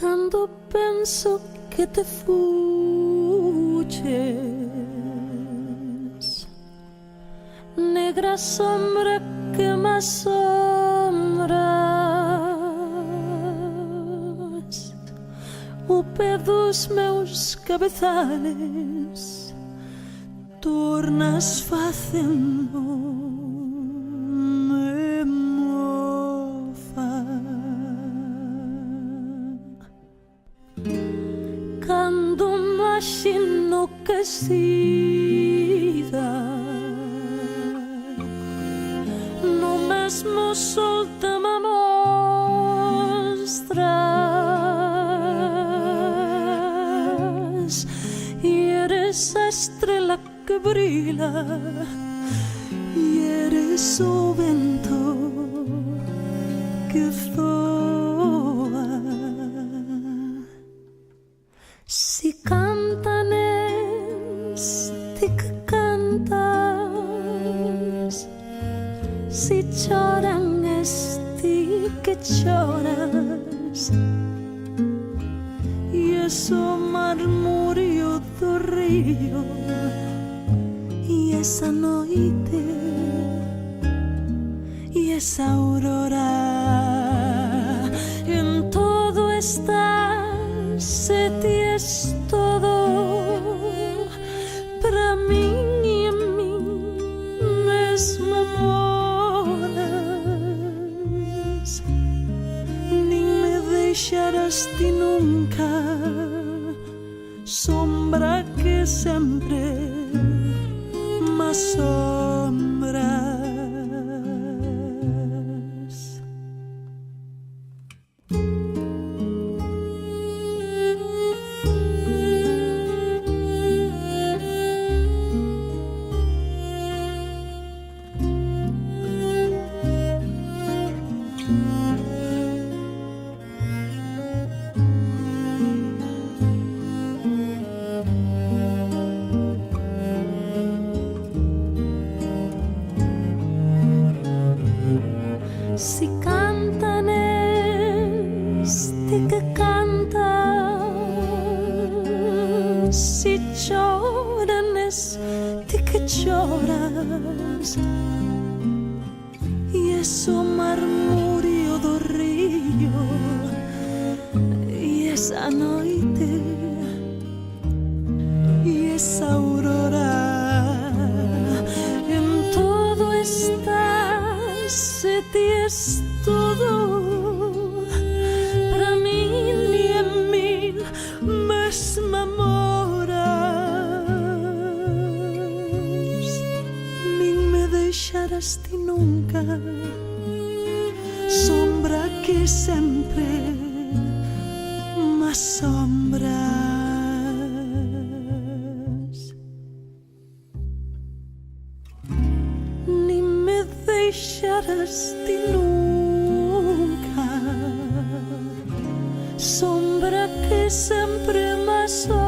Quando penso che te fugges, negra sombra que m'assombras, o pé dos meus cabezales tornas facendo-me mofa. Cando imagino que sida no mesmo sol te me mostras e eres a estrela que brilla e eres o vento que voa. Si cantan ti que cantas, si choran ti que choras, e ese murmurio do río e esa noite e esa aurora, en todo estás, se ti es todo para mí e en mí mesmo moras, nin me deixarás ti nunca, sombra que sempre me asombras. Si cantan ti que cantas, si choran ti que choras, e ese murmurio do río e esa noite e esa aurora, en todo estás, se ti es todo para mí e en mí mesma moras, nin me deixarás ti nunca, sombra que sempre me asombras, nin me deixarás ti nunca, sombra que sempre me asombras.